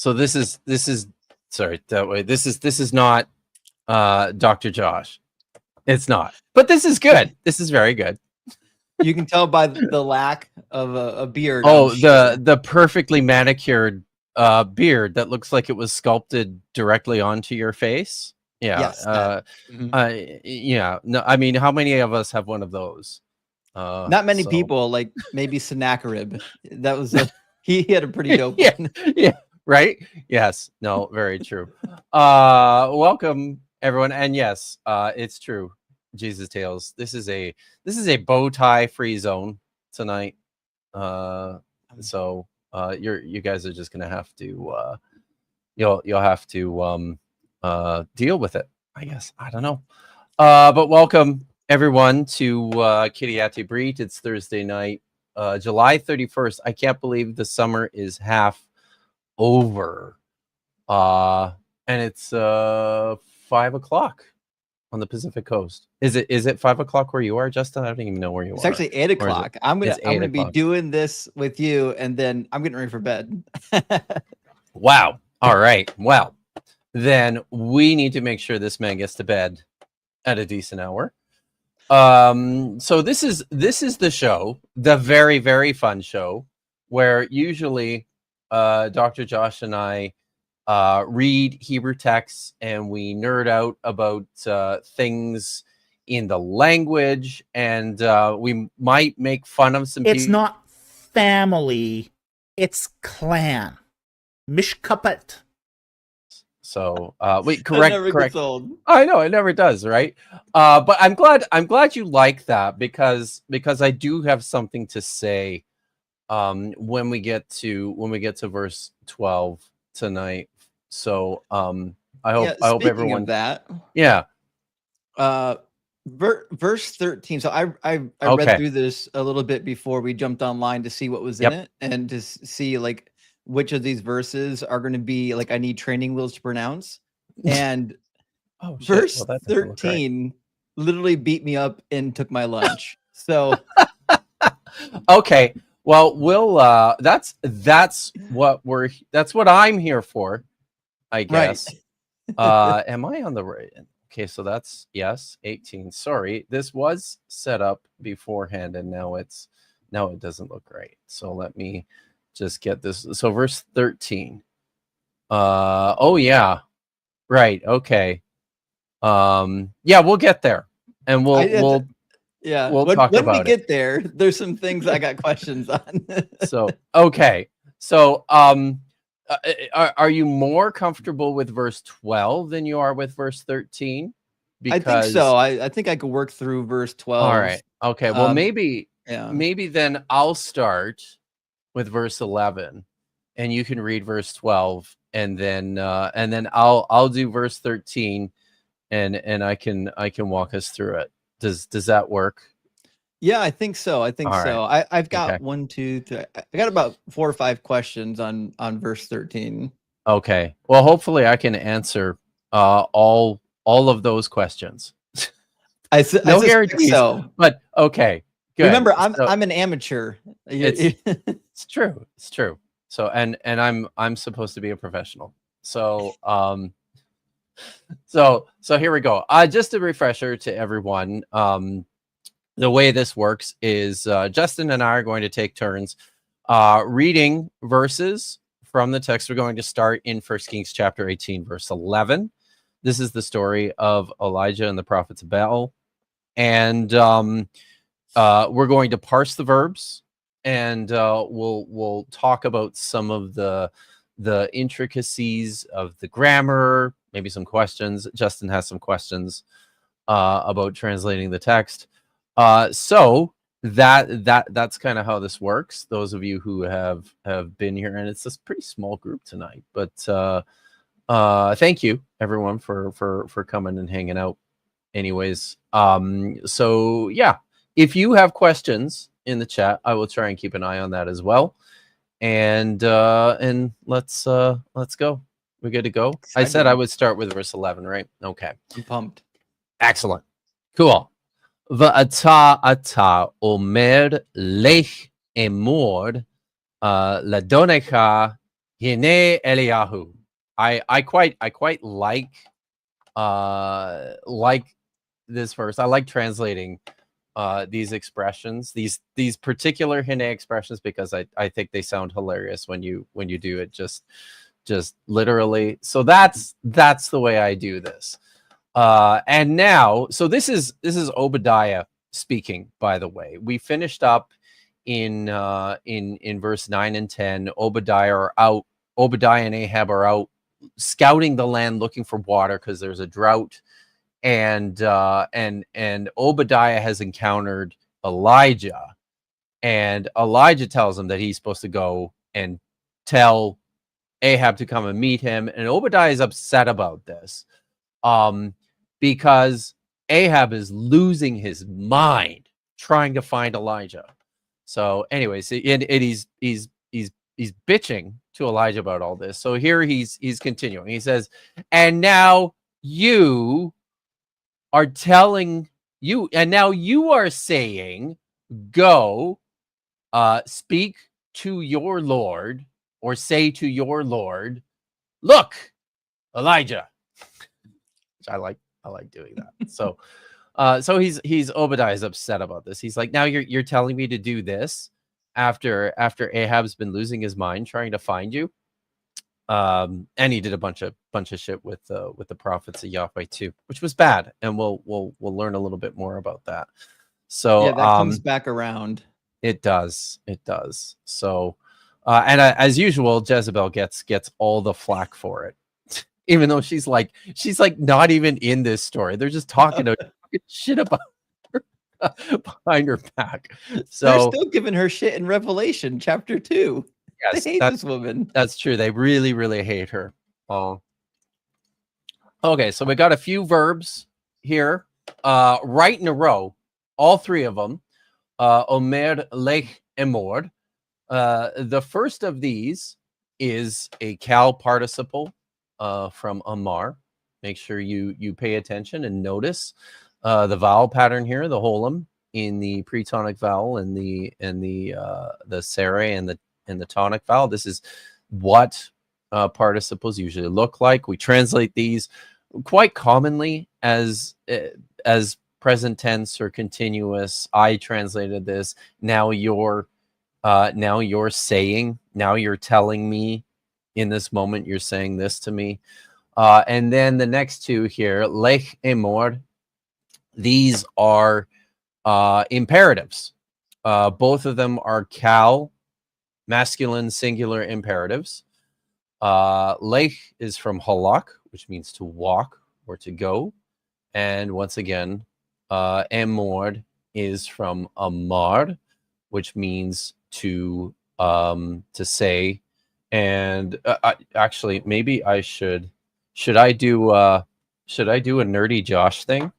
So this is sorry that way. This is not Dr. Josh. It's not. But this is good. This is very good. You can tell by the lack of a beard. Oh, the perfectly manicured beard that looks like it was sculpted directly onto your face. Yeah. Yes. Yeah. No, I mean, how many of us have one of those? Not many people, like maybe Sennacherib. That was he had a pretty dope one. Yeah. Right. Yes. No, very true. Welcome everyone. And yes, it's true. Jesus Tales. This is a bow tie free zone tonight. So you guys are just gonna have to you'll have to deal with it, I guess. I don't know. But welcome everyone to Ibrit. It's Thursday night, July 31st. I can't believe the summer is half over. And it's 5 o'clock on the Pacific Coast. Is it 5 o'clock where you are, Justin? I don't even know where you are. It's actually 8 o'clock. I'm gonna be doing this with you, and then I'm getting ready for bed. Wow. All right. Well, then we need to make sure this man gets to bed at a decent hour. So this is the show, the very, very fun show, where usually Dr. Josh and I read Hebrew texts and we nerd out about things in the language, and we might make fun of some It's not family, it's clan. Mishkapet. So wait, correct. I know it never does, right? But I'm glad you like that because I do have something to say when we get to verse 12 tonight. So I hope everyone that. Yeah. Verse 13. So I read through this a little bit before we jumped online to see what was in it and to see like which of these verses are going to be like I need training wheels to pronounce. And verse 13 literally beat me up and took my lunch. So okay. Well, we'll that's what I'm here for, I guess. Right. Am I on the right? Okay, so that's yes, 18. Sorry, this was set up beforehand, and now it doesn't look right. So let me just get this. So verse 13. Oh yeah, right. Okay. Yeah, we'll get there, and we'll talk about it. When we get there, there's some things I got questions on. So okay, so are you more comfortable with verse 12 than you are with verse 13? Because I think so. I think I could work through verse 12. All right. Okay. Well, maybe then I'll start with verse 11, and you can read verse 12, and then I'll do verse 13, and I can walk us through it. Does that work? Yeah, I think so. I've got Okay. 1, 2, 3. I got about 4 or 5 questions on verse 13. Okay. Well, hopefully I can answer all of those questions. No guarantees. So. But okay. Good. Remember, I'm an amateur. It's true. It's true. So and I'm supposed to be a professional. So so here we go. Just a refresher to everyone. The way this works is Justin and I are going to take turns reading verses from the text. We're going to start in 1 Kings chapter 18, verse 11. This is the story of Elijah and the prophets of Baal. And we're going to parse the verbs, and we'll talk about some of the intricacies of the grammar, maybe some questions. Justin has some questions about translating the text. So that's kind of how this works. Those of you who have been here, and it's a pretty small group tonight, but thank you everyone for coming and hanging out. Anyways, so yeah, if you have questions in the chat, I will try and keep an eye on that as well. And let's go. We're good to go. Exciting. I said I would start with verse 11, right? Okay. I'm pumped. Excellent. Cool. V'ata omer lech emor ladonecha Hine Eliyahu. I quite like this verse. I like translating these expressions, these particular Hine expressions, because I think they sound hilarious when you do it just literally. So that's the way I do this. And now, so this is Obadiah speaking, by the way. We finished up in verse 9 and 10. Obadiah and Ahab are out scouting the land looking for water because there's a drought, and Obadiah has encountered Elijah, and Elijah tells him that he's supposed to go and tell Ahab to come and meet him, and Obadiah is upset about this because Ahab is losing his mind trying to find Elijah. So anyways, and he's bitching to Elijah about all this. So here he's continuing. He says, and now you are saying, go speak to your Lord, or say to your Lord, look, Elijah. Which I like doing that. So he's Obadiah's upset about this. He's like, now you're telling me to do this after Ahab's been losing his mind trying to find you. And he did a bunch of shit with the prophets of Yahweh too, which was bad, and we'll learn a little bit more about that. So yeah, that comes back around. It does. So and as usual, Jezebel gets all the flack for it, even though she's like not even in this story. They're just talking shit about her behind her back. So they're still giving her shit in Revelation chapter 2. Yes, they hate this woman. That's true. They really, really hate her. Oh. Okay, so we got a few verbs here, right in a row. All three of them. Omer, lech, emor. The first of these is a cal participle from amar. Make sure you pay attention and notice the vowel pattern here, the holum in the pretonic vowel and the sere and the tonic vowel. This is what participles usually look like. We translate these quite commonly as present tense or continuous. I translated this, now you're saying, now you're telling me, in this moment you're saying this to me. And then the next two here, lech emor, these are imperatives. Both of them are cal, masculine singular imperatives. Lech is from halak, which means to walk or to go. And once again, emor is from amar, which means to say. And actually, maybe I should I do a nerdy Josh thing?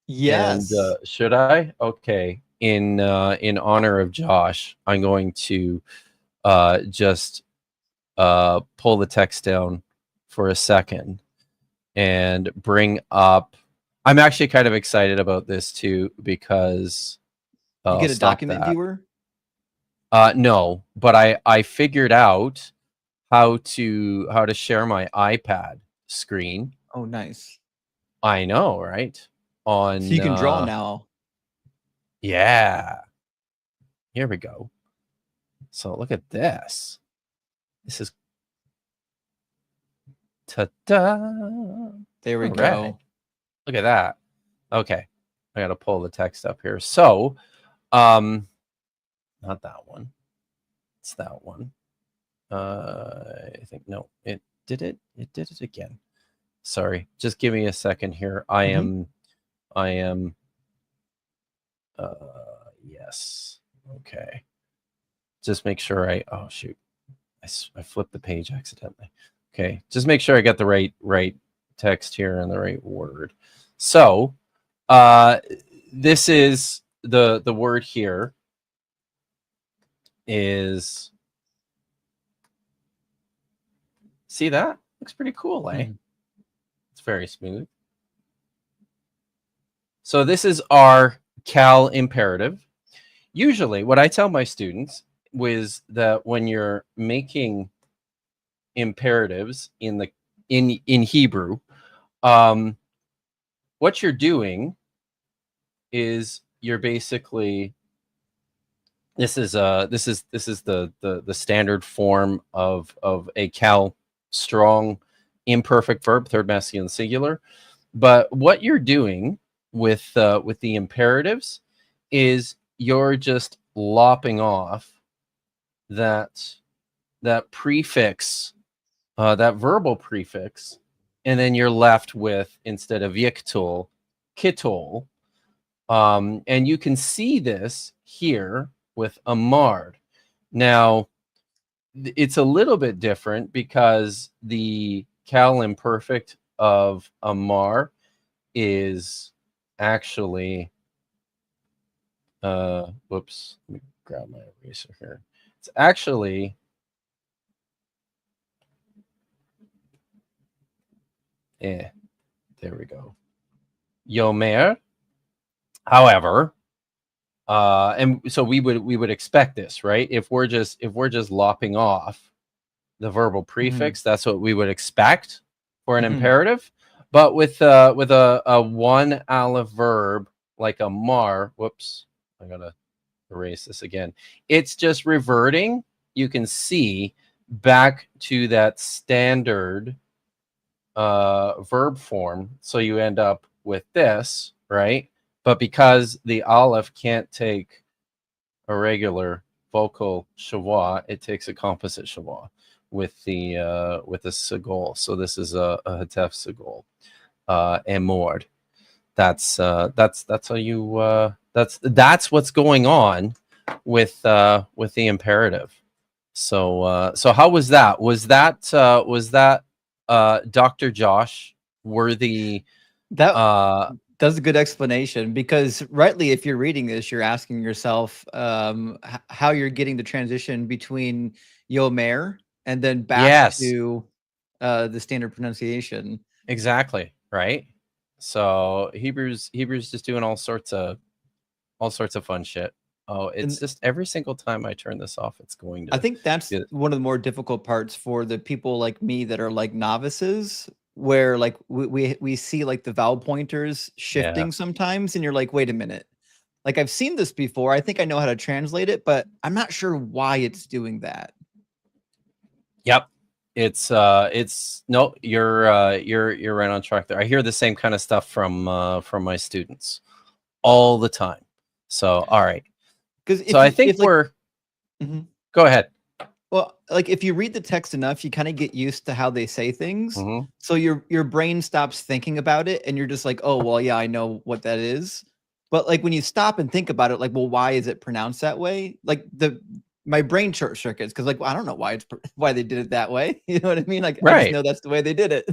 Yes. And should I? Okay. In honor of Josh, I'm going to just pull the text down for a second and bring up. I'm actually kind of excited about this too, because you get a document viewer? No, but I figured out how to share my iPad screen. Oh, nice. I know, right? So you can draw now. Yeah. Here we go. So look at this. This is ta-da. There we go. Right. Look at that. Okay. I got to pull the text up here. So, not that one. It's that one. I think, no, it did it. It did it again. Sorry. Just give me a second here. I am, yes. Okay. Just make sure oh shoot. I flipped the page accidentally. Okay. Just make sure I got the right text here and the right word. So, this is the word here is, see that? Looks pretty cool, eh? It's very smooth. So this is our cal imperative. Usually what I tell my students is that when you're making imperatives in Hebrew, what you're doing is you're basically, this is the standard form of a cal strong imperfect verb, third masculine singular. But what you're doing with the imperatives is you're just lopping off that prefix, that verbal prefix, and then you're left with, instead of yiktul, kitol. And you can see this here with amard. Now, it's a little bit different because the cal imperfect of amar is actually, whoops, let me grab my eraser here. It's actually there we go. Yomer. However, and so we would expect this, right? If we're just lopping off the verbal prefix, that's what we would expect for an imperative. But with a one aleph verb like a mar, whoops, I gotta erase this again. It's just reverting, you can see, back to that standard verb form. So you end up with this, right? But because the aleph can't take a regular vocal schwa, it takes a composite schwa with the segol. So this is a hetef segol, emord. That's how you that's what's going on with the imperative. So how was that? Was that Dr. Josh worthy? That's a good explanation, because rightly, if you're reading this, you're asking yourself how you're getting the transition between Yomer and then back to the standard pronunciation. Exactly, right? So Hebrews just doing all sorts of fun shit. Oh, it's just every single time I turn this off, it's going to. I think that's one of the more difficult parts for the people like me that are like novices, where like we see like the vowel pointers shifting sometimes, and you're like, wait a minute, like I've seen this before. I think I know how to translate it, but I'm not sure why it's doing that. Yep. It's no, you're right on track there. I hear the same kind of stuff from my students all the time. So all right. So I think we're go ahead. Well, like if you read the text enough, you kind of get used to how they say things. So your brain stops thinking about it, and you're just like, oh, well, yeah, I know what that is. But like when you stop and think about it, like, well, why is it pronounced that way? Like my brain short circuits, because like, well, I don't know why they did it that way. You know what I mean? Like, I just know that's the way they did it.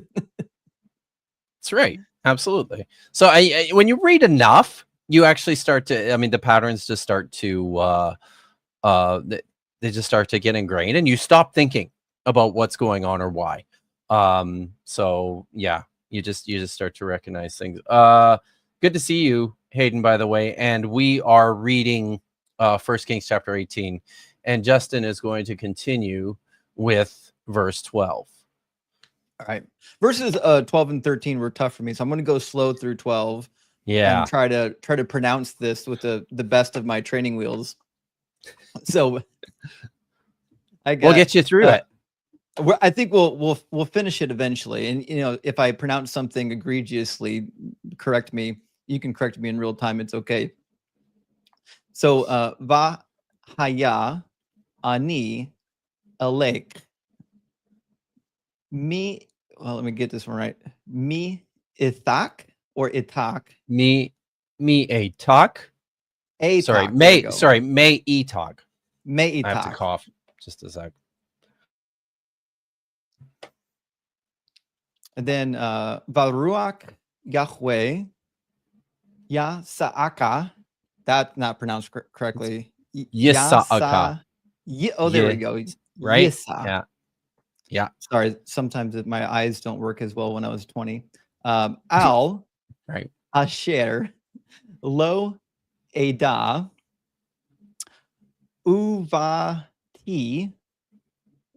That's right. Absolutely. So I when you read enough, you actually start to, I mean, the patterns just start to they just start to get ingrained, and you stop thinking about what's going on or why. So yeah, you just start to recognize things. Good to see you, Hayden, by the way. And we are reading 1 Kings chapter 18, and Justin is going to continue with verse 12. All right. Verses 12 and 13 were tough for me, so I'm going to go slow through 12. Yeah. And try to pronounce this with the best of my training wheels. So we'll get you through it. I think we'll finish it eventually. And you know, if I pronounce something egregiously, correct me. You can correct me in real time. It's okay. So va haya ani alek mi. Well, let me get this one right. Mi ithak or itak. Me a talk. Sorry, may etalk. May etalk. I have to cough just a sec. And then Varuach Yahweh Yasa'aka. That's not pronounced correctly. Yisa'aka. Oh, there we go. Right? Yisa. Yeah. Sorry, sometimes my eyes don't work as well when I was 20. Al. Right. Asher. Lo Eda. Uvati.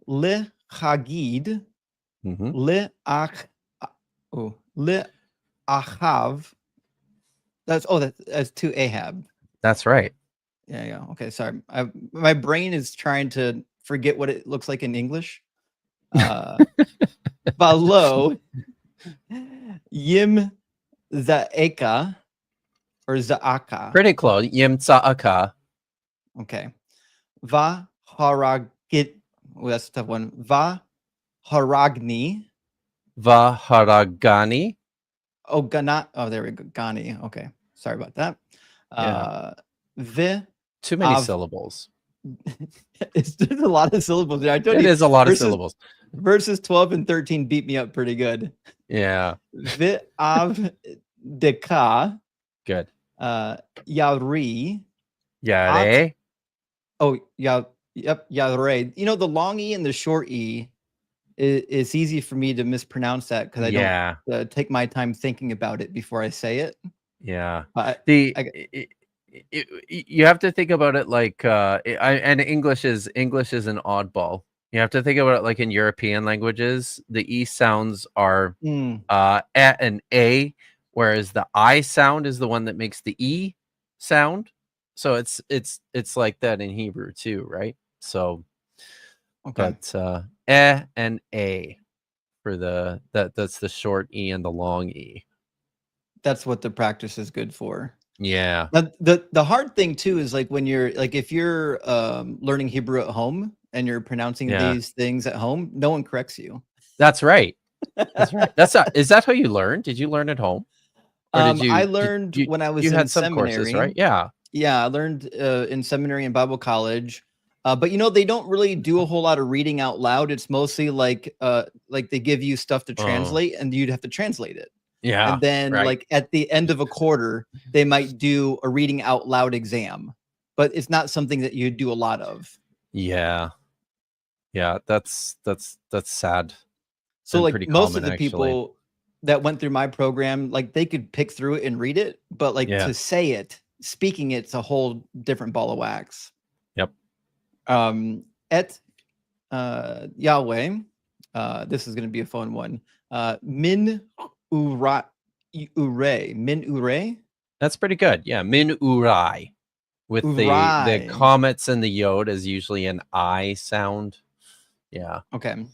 Lecha Chagid Mhm. Achav. That's to Ahab. That's right. Yeah. Okay, sorry. My brain is trying to forget what it looks like in English. Balo Yim Zaeka or Zaaka. Pretty close. Yimtsa'aka. Okay. Va Haragit. Oh, that's a tough one. Va Haragni. Vaharagani. Oh, Gana. Oh, there we go. Gani. Okay. Sorry about that. Yeah. Vi Too many Av- syllables. There's a lot of syllables there. I told It you is a lot of syllables. verses 12 and 13 beat me up pretty good. Yeah. Vi Av Deka. Good. Yari. Yare. Oh, yeah. Yep. Yare. You know, the long E and the short E, it's easy for me to mispronounce that because I don't take my time thinking about it before I say it. Yeah. You have to think about it like and English is an oddball. You have to think about it like in European languages, the E sounds are and A, whereas the I sound is the one that makes the E sound. So it's like that in Hebrew too, right? So okay. But and A for that's the short E and the long E. That's what the practice is good for. Yeah. Now, the hard thing too is like when you're like if you're learning Hebrew at home and you're pronouncing these things at home, no one corrects you. That's right. That's right. Is that how you learned? Did you learn at home? Or did you I learned when I was in had some seminary, courses, right? Yeah. Yeah, I learned in seminary and Bible college. But you know, they don't really do a whole lot of reading out loud. It's mostly like they give you stuff to translate and you'd have to translate it. Yeah. And then like at the end of a quarter, they might do a reading out loud exam, but it's not something that you do a lot of. Yeah. Yeah, that's sad. So like most of the people that went through my program, like they could pick through it and read it, but like to say it, speaking it's a whole different ball of wax. Yep. Et Yahweh, this is going to be a fun one. Min Ure. That's pretty good. Yeah, Min Urai. With the comets and the yod is usually an I sound. Yeah. Okay.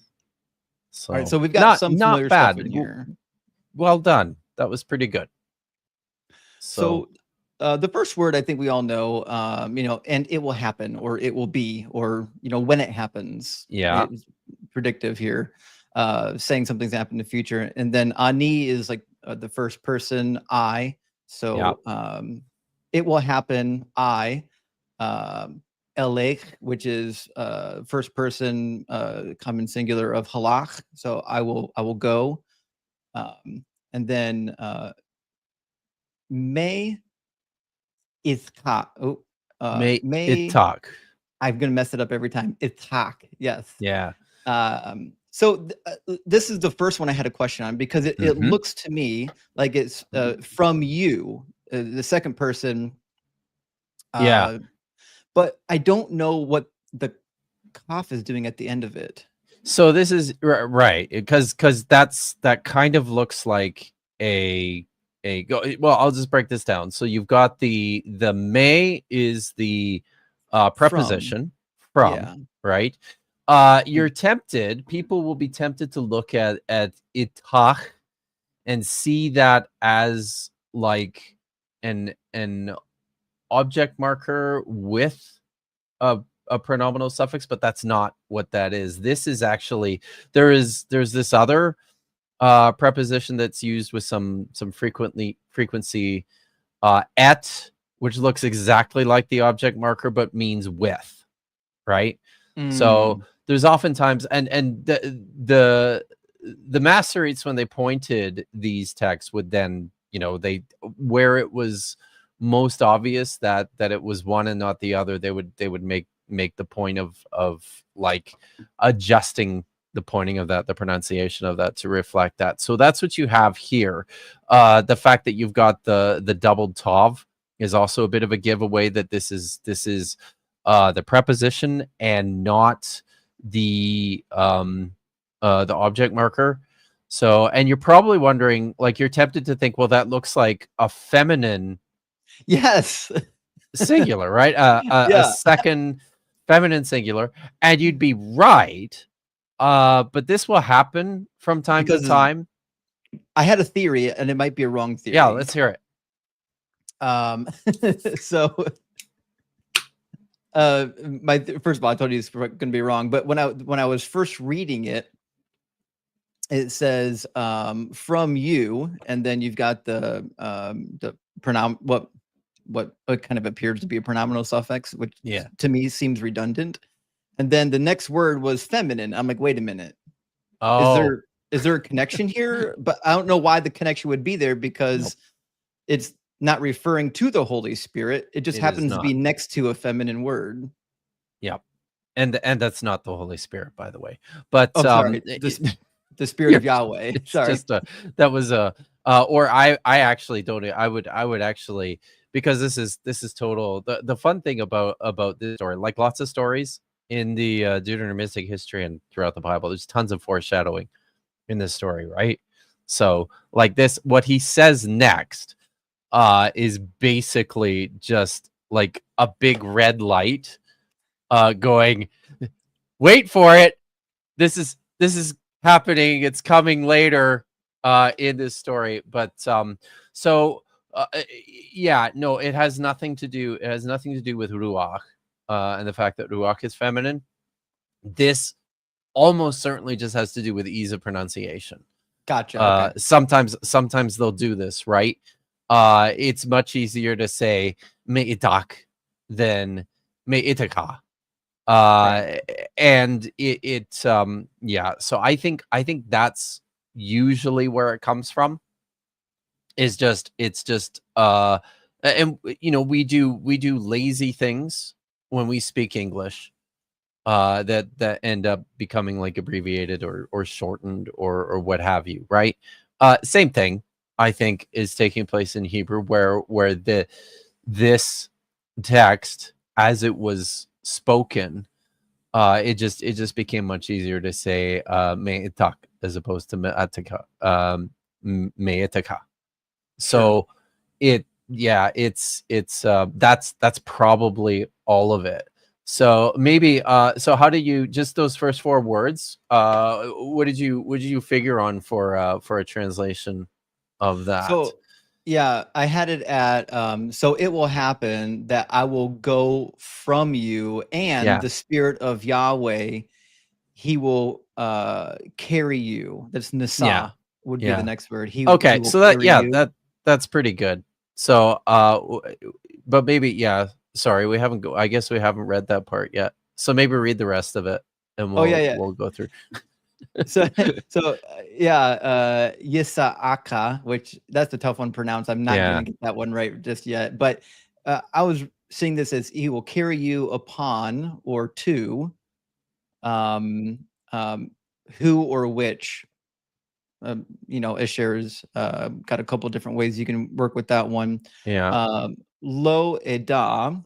So, all right, so we've got some familiar bad stuff in here. Well done. That was pretty good. So the first word I think we all know, you know, and it will happen, or it will be, or you know, when it happens. Yeah. It's predictive here, saying something's happened in the future. And then ani is like the first person I. So it will happen I. Elech, which is first person common singular of halach. So I will go. And then may itzhak. May itzhak. I'm gonna mess it up every time. Itzhak. Yes. Yeah. So this is the first one I had a question on because it looks to me like it's from you, the second person. Yeah. But I don't know what the kaf is doing at the end of it. So this is right because that kind of looks like well, I'll just break this down. So you've got the may is the preposition from right. You're tempted. People will be tempted to look at itach and see that as like an object marker with a pronominal suffix, but that's not what that is. This is actually there's this other preposition that's used with some frequency et, which looks exactly like the object marker but means with, right? So there's oftentimes and the Masoretes, when they pointed these texts, would then, you know, they where it was most obvious that it was one and not the other, they would make the point of like adjusting the pointing of that, the pronunciation of that to reflect that. So that's what you have here. The fact that you've got the doubled tav is also a bit of a giveaway that this is the preposition and not the object marker. So, and you're probably wondering, like, you're tempted to think, well, that looks like a feminine Yes. singular, right? A Yeah. second feminine singular, and you'd be right. But this will happen from time to Because time. I had a theory, and it might be a wrong theory. Yeah, let's hear it. So first of all, I told you this was going to be wrong, but when I was first reading it, it says from you, and then you've got the pronoun what kind of appears to be a pronominal suffix, which to me seems redundant. And then the next word was feminine. I'm like, wait a minute. Oh, is there a connection here? But I don't know why the connection would be there, because it's not referring to the Holy Spirit. It just happens to be next to a feminine word. Yeah. And that's not the Holy Spirit, by the way. But sorry, the Spirit of Yahweh. Sorry. Just that was or I actually don't. I would actually, because this is total. The fun thing about this story, like lots of stories in the Deuteronomistic history and throughout the Bible, there's tons of foreshadowing in this story, right? So like this, what he says next is basically just like a big red light going, wait for it. This is happening. It's coming later in this story. But yeah, no, it has nothing to do. It has nothing to do with ruach and the fact that ruach is feminine. This almost certainly just has to do with ease of pronunciation. Gotcha. Okay. Sometimes they'll do this, right? It's much easier to say me'itak than me'itaka. Right. And yeah, so I think that's usually where it comes from. It's just and you know, we do lazy things when we speak English that end up becoming like abbreviated or shortened or what have you, right? Same thing I think is taking place in Hebrew, where this text, as it was spoken, it just became much easier to say me'itak as opposed to me'ataka, me'itaka. So it's that's probably all of it. So maybe so how do you, just those first four words, what did you figure on for a translation of that? So yeah, I had it at so it will happen that I will go from you, and the Spirit of Yahweh, he will carry you. That's nasa would be the next word. He will so that's pretty good. So but maybe sorry, we haven't I guess we haven't read that part yet. So maybe read the rest of it and we'll go through. So Yisa'aka, which that's a tough one to pronounce. I'm not gonna get that one right just yet. But I was seeing this as he will carry you upon or to who or which. You know, Asher's got a couple different ways you can work with that one. Lo Edah,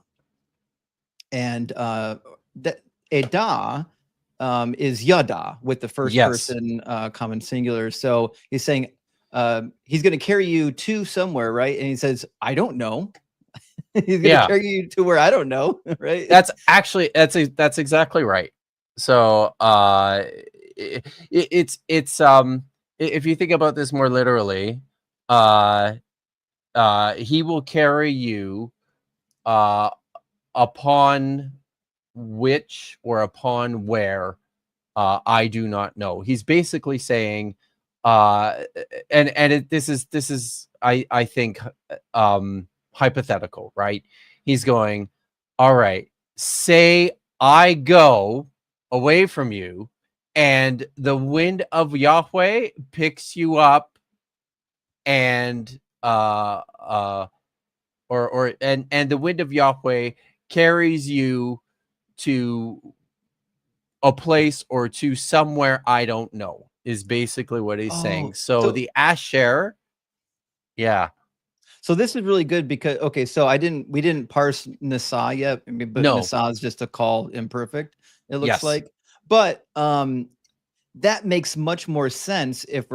and that Edah is Yada with the first person common singular. So he's saying he's going to carry you to somewhere, right? And he says, I don't know. He's going to carry you to where I don't know, right? That's exactly right. So it's if you think about this more literally, he will carry you upon which or upon where I do not know. He's basically saying this is I think hypothetical, right? He's going, all right, say I go away from you and the wind of Yahweh picks you up and the wind of Yahweh carries you to a place or to somewhere I don't know, is basically what he's saying. So the Asher, So this is really good because so we didn't parse Nasa yet, but Nasa is just a call imperfect, it looks like. But that makes much more sense if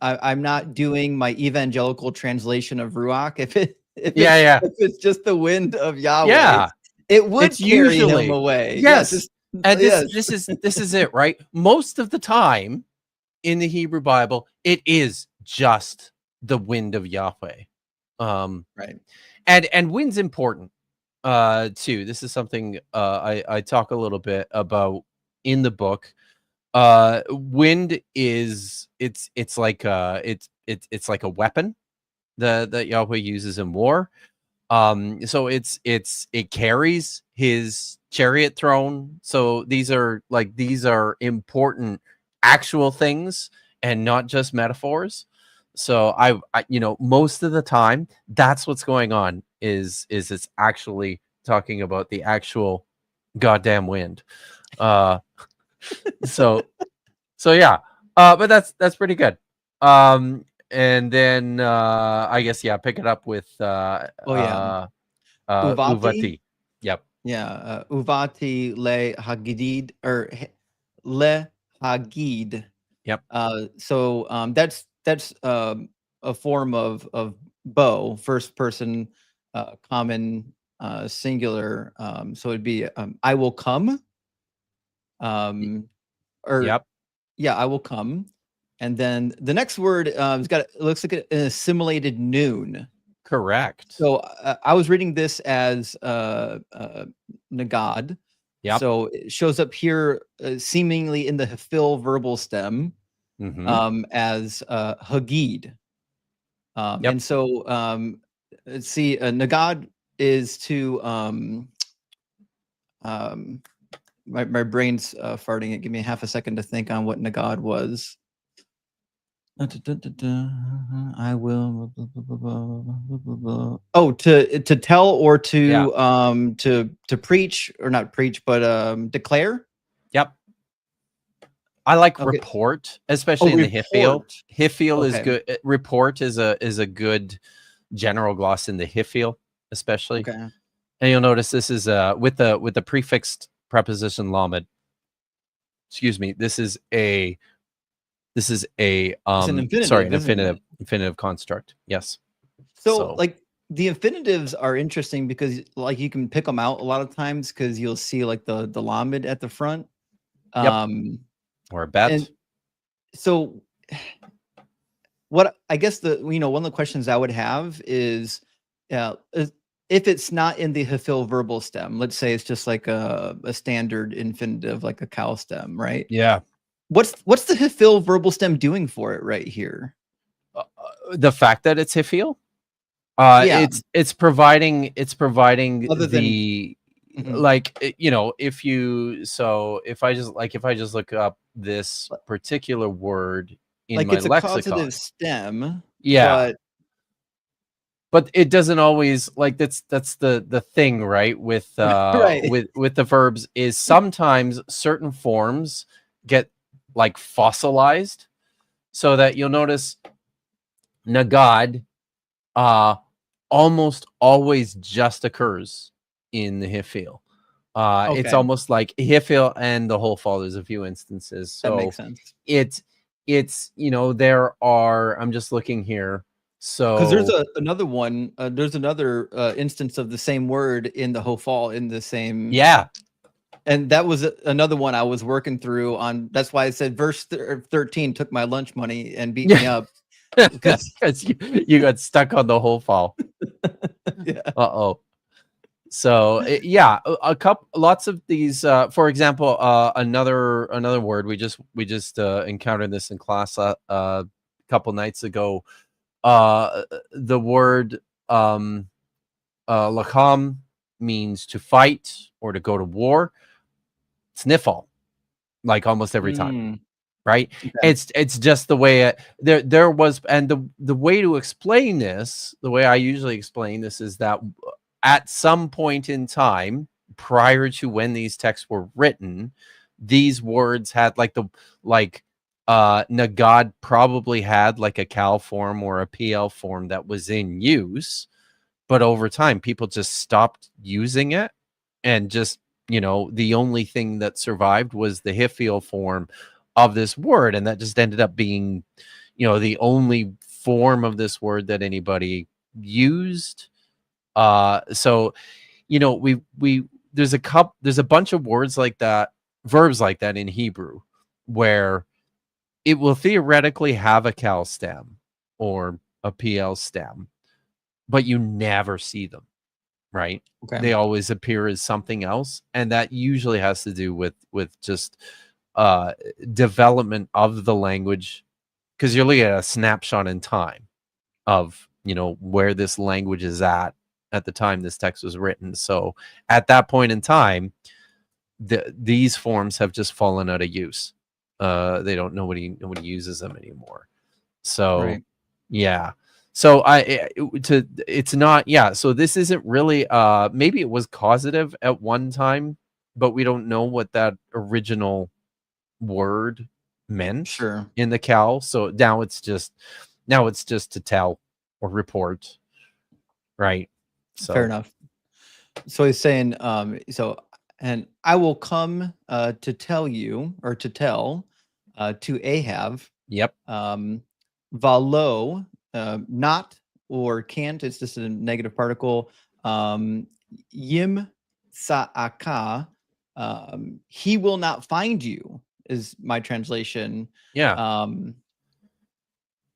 I'm not doing my evangelical translation of Ruach. If it's just the wind of Yahweh, it would it's carry usually him away. Yes. And this is it, right? Most of the time in the Hebrew Bible, it is just the wind of Yahweh. Right. And wind's important too. This is something I talk a little bit about in the book. Wind is it's like like a weapon that Yahweh uses in war. So it carries his chariot throne. So these are important actual things and not just metaphors. So I most of the time that's what's going on is it's actually talking about the actual goddamn wind. So yeah. But that's pretty good. And then I guess pick it up with Uvati. Uvati. Yep. Yeah, Uvati le Hagid or le Hagid. Yep. So that's a form of bow, first person, common, singular. So it'd be I will come. Or Yep. Yeah, I will come. And then the next word it looks like an assimilated noon. Correct. So I was reading this as Nagad. Yep. So it shows up here seemingly in the Hafil verbal stem as Hagid. Yep. And so let's see, Nagad is to my brain's farting it. Give me half a second to think on what Nagad was. I will. Oh, to tell or to preach, or not preach, but declare. Yep. I like report, especially in the Hifil. Hifil is good. Report is a good general gloss in the Hifil, especially. Okay. And you'll notice this is with the prefixed preposition lamed. Excuse me. This is an infinitive construct. Yes. So like the infinitives are interesting because like you can pick them out a lot of times because you'll see like the lamed at the front. Or a bet. And so what I guess one of the questions I would have is if it's not in the Hafil verbal stem, let's say it's just like a standard infinitive, like a cow stem, right? Yeah. What's the Hafil verbal stem doing for it right here? The fact that it's Hifil, it's providing other the like if I just look up this particular word in like my it's a lexicon, causative stem, but it doesn't always that's the thing, right? With with the verbs is sometimes certain forms get like fossilized, so that you'll notice Nagad almost always just occurs in the Hifil. It's almost like Hifil and the whole fall. There's a few instances. So that makes sense. It's there are. I'm just looking here. So because there's another one. There's another instance of the same word in the Hofal in the same. Yeah. And that was another one I was working through on. That's why I said verse 13 took my lunch money and beat me up. Because you got stuck on the whole fall. Yeah. So lots of these. For example, another word we just encountered this in class a couple nights ago. The word lakam means to fight or to go to war. It's nifal, like almost every time. Right. Okay. It's just the way there was. And the way to explain this, the way I usually explain this, is that at some point in time prior to when these texts were written, these words had Nagad probably had like a cal form or a PL form that was in use, but over time people just stopped using it and just the only thing that survived was the Hiphil form of this word, and that just ended up being, the only form of this word that anybody used. So, there's a bunch of words like that, verbs like that in Hebrew, where it will theoretically have a cal stem or a pl stem, but you never see them, right? Okay. They always appear as something else, and that usually has to do with just development of the language, because you're looking at a snapshot in time of where this language is at the time this text was written. So at that point in time, these forms have just fallen out of use. They don't, nobody uses them anymore. So Right. yeah. So it's not, yeah. So this isn't really, maybe it was causative at one time, but we don't know what that original word meant Sure. in the cal. So now it's just to tell or report, right? So Fair enough. So he's saying, and I will come to tell you, or to tell to Ahab. Yep. Valo, not or can't. It's just a negative particle. Yim sa'aka. He will not find you is my translation. Yeah.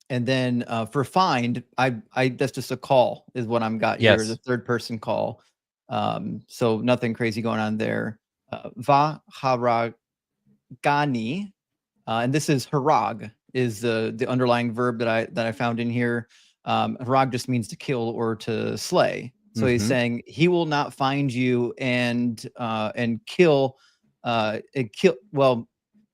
And then for find, I that's just a call is what I'm got here, Yes. the third person call. So nothing crazy going on there. Va haragani, and this is harag is the underlying verb that I found in here. Harag just means to kill or to slay. So he's saying he will not find you and kill well.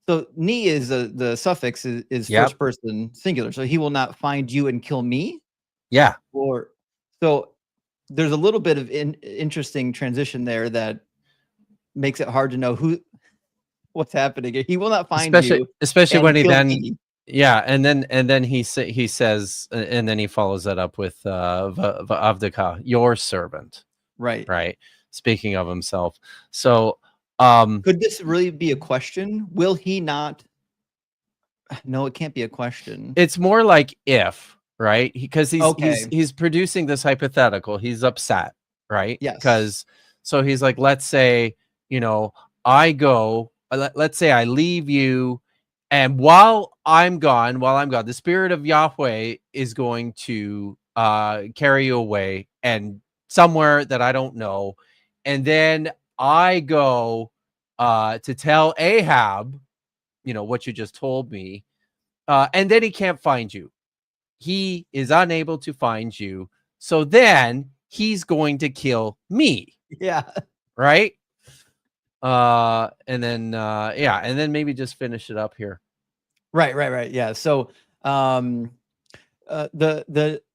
So ni is the suffix is Yep. first person singular. So he will not find you and kill me. Yeah. Or so there's a little bit of interesting transition there that makes it hard to know what's happening. He will not find you, especially when he then me. Yeah, and then he says, and then he follows that up with Avdika, your servant. Right. Speaking of himself. So could this really be a question? Will he not? No, it can't be a question. It's more like if, right? Because Okay. he's producing this hypothetical. He's upset, right? Yes. Because so he's like, let's say, I go, let's say I leave you, and while I'm gone, the Spirit of Yahweh is going to carry you away and somewhere that I don't know. And then I go to tell Ahab, what you just told me. And then he can't find you. He is unable to find you. So then he's going to kill me. Yeah. Right? And then maybe just finish it up here. Right. Yeah. So the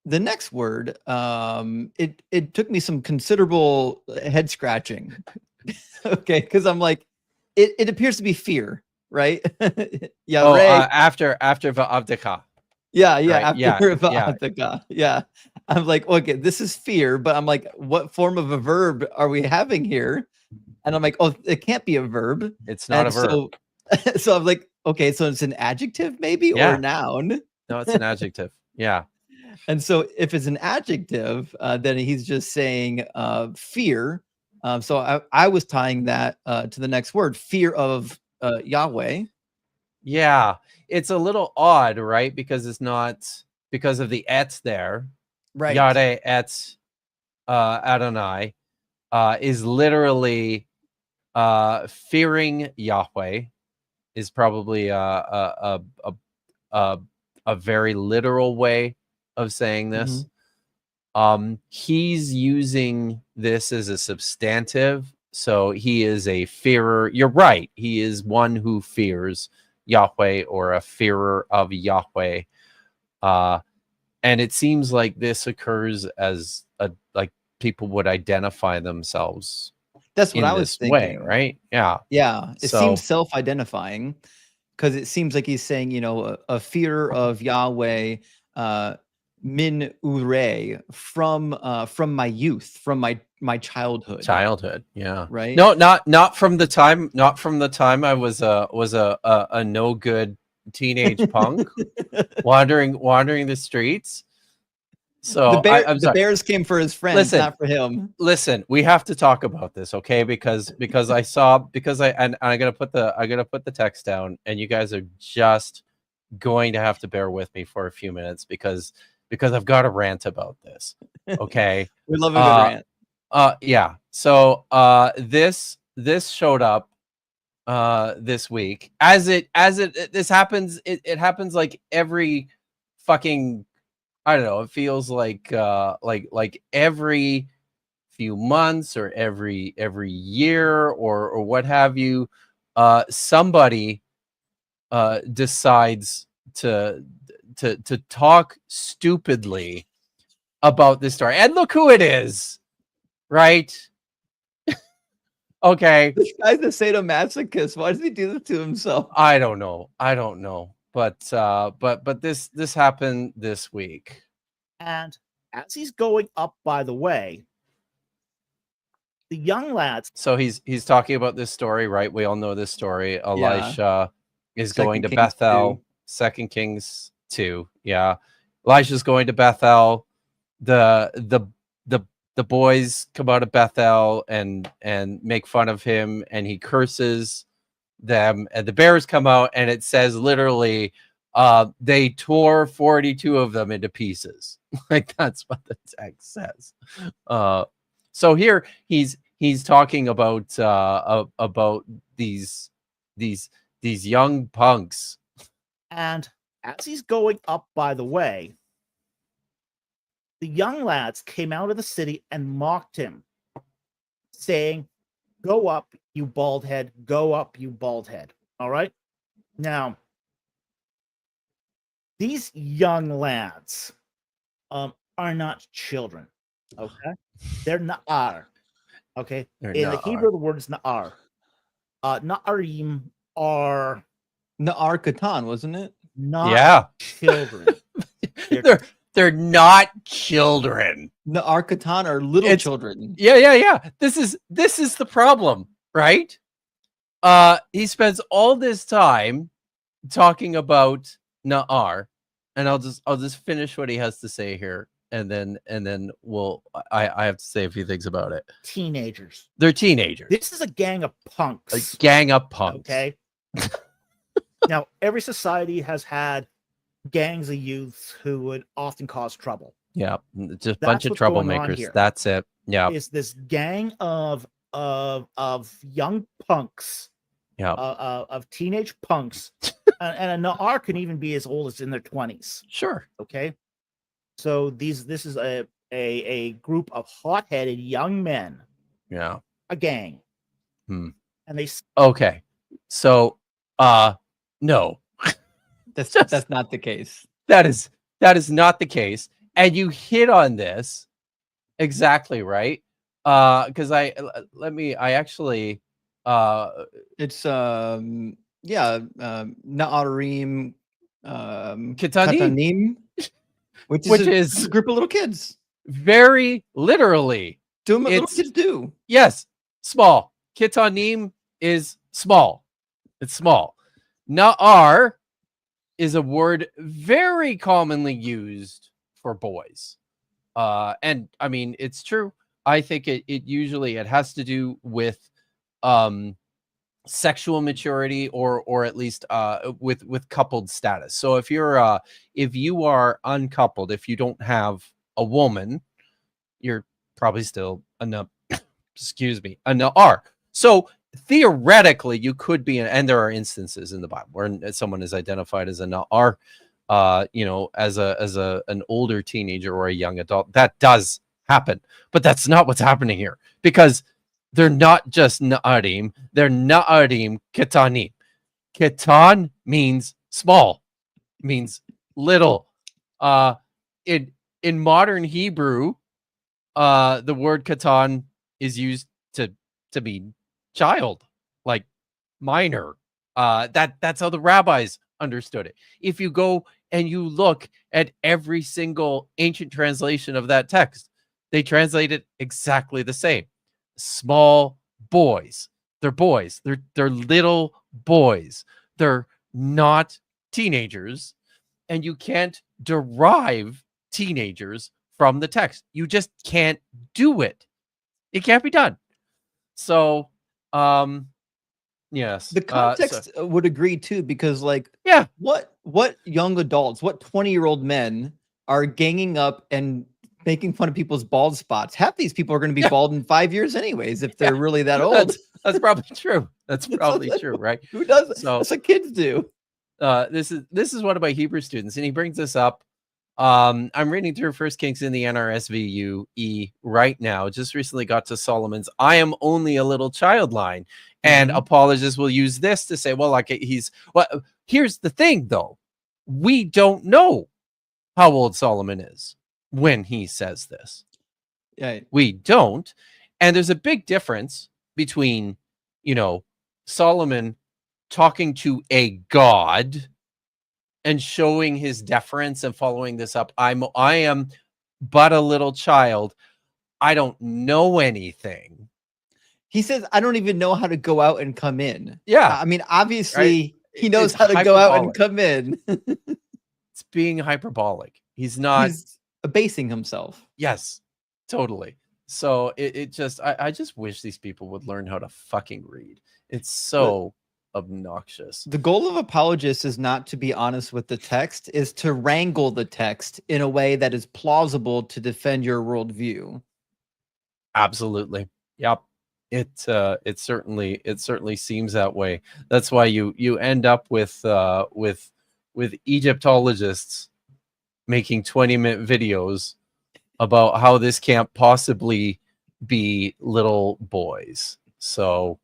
next word, it took me some considerable head scratching. Okay, because I'm like, it appears to be fear, right? Yeah. After Va'avdika. Yeah. Right? After Va'avdika. Yeah. I'm like, okay, this is fear, but I'm like, what form of a verb are we having here? And I'm like, oh, it can't be a verb. It's not a verb. So I'm like, okay, so it's an adjective maybe or a noun. No, it's an adjective. Yeah. And so if it's an adjective, then he's just saying fear. So I was tying that to the next word, fear of Yahweh. Yeah, it's a little odd, right? Because it's not because of the etz there. Right. Yare etz Adonai is literally fearing Yahweh is probably a very literal way of saying this. He's using this as a substantive, so he is a fearer. You're right. He is one who fears Yahweh or a fearer of Yahweh. And it seems like this occurs as like people would identify themselves. That's what I was thinking. Way, right? Yeah. Yeah. It seems self-identifying because it seems like he's saying, a fear of Yahweh, min ure, from my youth, from my childhood. Yeah. Right. No, not from the time I was a no good teenage punk wandering the streets. So I'm sorry. The bears came for his friends, Listen, not for him. Listen, we have to talk about this, okay? Because I'm gonna put the text down, and you guys are just going to have to bear with me for a few minutes because I've got a rant about this. Okay. We love a good rant. Yeah. So this showed up this week. This happens, it happens like every fucking, I don't know, it feels like every few months or every year or what have you. Somebody decides to talk stupidly about this story, and look who it is, right? Okay, This guy's a sadomasochist. Why does he do this to himself? I don't know, but this happened this week, And as he's going up, by the way, the young lads. So he's talking about this story, right? We all know this story. Elisha is going to Bethel. 2 Kings 2. Yeah. Elisha's going to Bethel. The boys come out of Bethel and make fun of him, and he curses them, and the bears come out, and it says literally they tore 42 of them into pieces. Like, that's what the text says. So here he's talking about these young punks. And as he's going up, by the way, the young lads came out of the city and mocked him, saying, "Go up, you bald head. Go up, you bald head." All right? Now, these young lads are not children. Okay? They're na'ar. Okay? In the Hebrew, the word is na'ar. Na'arim are... Na'ar Katan, wasn't it? Not children. They're not children. Na'ar Katan are little children. Yeah. This is the problem, right? He spends all this time talking about Na'ar, and I'll just finish what he has to say here, and then I have to say a few things about it. Teenagers. They're teenagers. This is a gang of punks. A gang of punks. Okay. Now, every society has had gangs of youths who would often cause trouble. Yeah, just a bunch of troublemakers. That's it. Yeah, is this gang of young punks? Yeah, of teenage punks, and a Na'ar can even be as old as in their 20s. Sure. Okay, so this is a group of hot-headed young men. Yeah, a gang. And they okay, so no, that's not the case. That is not the case, and you hit on this exactly right. Because Na'arim, Katanim, which is a group of little kids. Very literally, doing what little kids do. Yes, small. Kitanim is small. It's small. Na'ar is a word very commonly used for boys. And I mean, it's true. I think it usually has to do with sexual maturity or at least with coupled status. So if you are uncoupled, if you don't have a woman, you're probably still a Na'ar. So theoretically, you could be, and there are instances in the Bible where someone is identified as a Na'ar, as an older teenager or a young adult. That does happen, but that's not what's happening here, because they're not just Na'arim, they're Na'arim Ketanim. Ketan means small, means little. In modern Hebrew, the word Ketan is used to mean child, like minor. That's how the rabbis understood it. If you go and you look at every single ancient translation of that text, they translate it exactly the same. Small boys. They're boys. They're little boys. They're not teenagers, and you can't derive teenagers from the text. You just can't do it. It can't be done. So, yes. The context would agree too, because like, yeah, what young adults, what 20-year-old men are ganging up and making fun of people's bald spots? Half these people are going to be bald in 5 years anyways, if they're really that old. That's probably true. That's probably true, right? Who does it? So that's what kids do. This is one of my Hebrew students, and he brings this up. I'm reading through First Kings in the NRSVUE right now. Just recently got to Solomon's "I am only a little child" line, and apologists will use this to say, well, like here's the thing, though. We don't know how old Solomon is when he says this. Yeah, we don't. And there's a big difference between, Solomon talking to a god and showing his deference and following this up. I am but a little child. I don't know anything. He says, I don't even know how to go out and come in. Yeah. I mean, obviously he knows how to go out and come in. It's being hyperbolic. He's abasing himself. Yes, totally. So it just, I just wish these people would learn how to fucking read. It's so obnoxious. The goal of apologists is not to be honest with the text, is to wrangle the text in a way that is plausible to defend your worldview. Absolutely. Yep. It certainly seems that way. That's why you end up with Egyptologists making 20-minute videos about how this can't possibly be little boys. So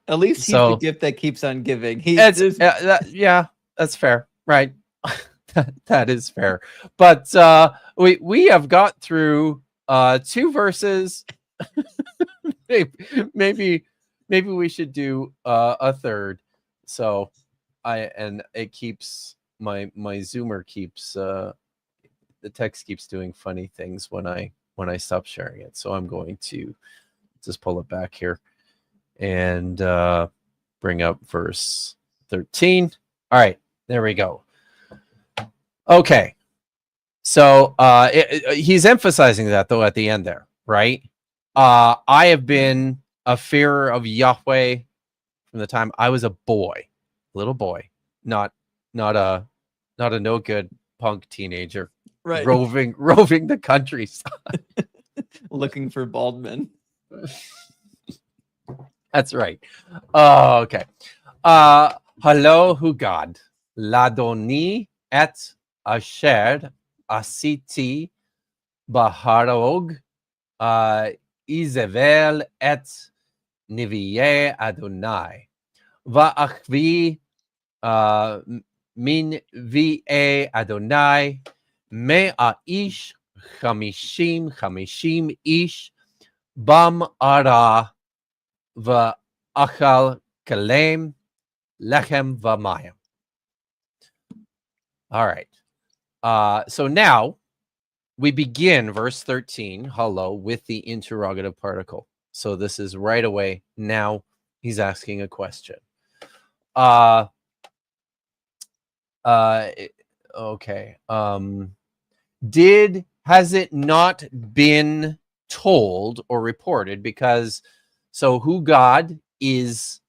at least he's the gift that keeps on giving. Yeah, that's fair. Right. that is fair. But we have got through 2 verses. maybe we should do a third. So it keeps my Zoomer keeps the text keeps doing funny things when I stop sharing it. So I'm going to just pull it back here and bring up verse 13. All right, there we go. Okay. So he's emphasizing that though at the end there, right? I have been a fearer of Yahweh from the time I was a boy, little boy, not a no good punk teenager, right? Roving the countryside, looking for bald men. That's right. Oh, okay. Hello, Hugad, Ladoni et Asher Asiti Baharog Izevel et Niviye Adonai Va'achvi min vie Adonai Mea ish chamishim ish bam ara va'achal kalem lechem v'mayim. All right. So now we begin verse 13, hello, with the interrogative particle. So this is right away. Now he's asking a question. Okay. Has it not been told or reported? Because who God is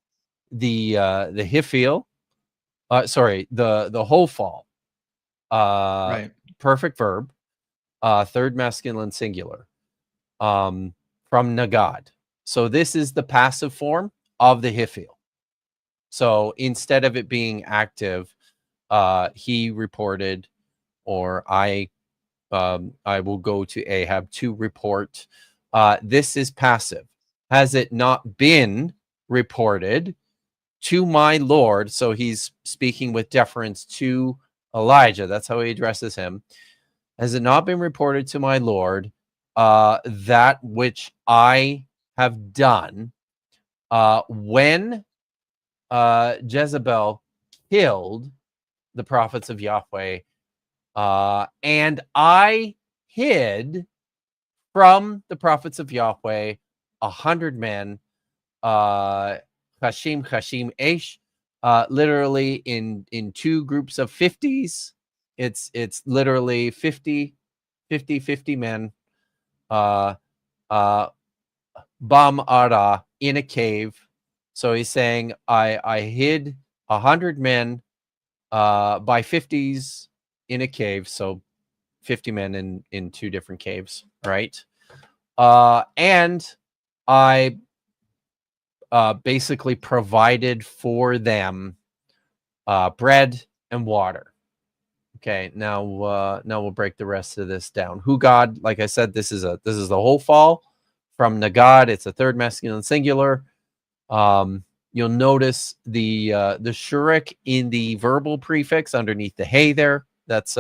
the Hifil, the whole fall, right? Perfect verb, third masculine singular, from Nagad. So this is the passive form of the Hifil. So instead of it being active, he reported, or I will go to Ahab to report. This is passive. Has it not been reported to my Lord? So he's speaking with deference to Elijah. That's how he addresses him. Has it not been reported to my Lord that which I have done when Jezebel killed the prophets of Yahweh, and I hid from the prophets of Yahweh 100 men, Hashim Esh, literally in two groups of 50s. It's literally 50 men, Bam Ara, in a cave. So he's saying I hid 100 men by 50s in a cave. So 50 men in two different caves, right? And I basically provided for them bread and water. Okay, now we'll break the rest of this down. Who God, like I said, this is the whole fall from Nagad. It's a third masculine singular. You'll notice the shurik in the verbal prefix underneath the hey there. That's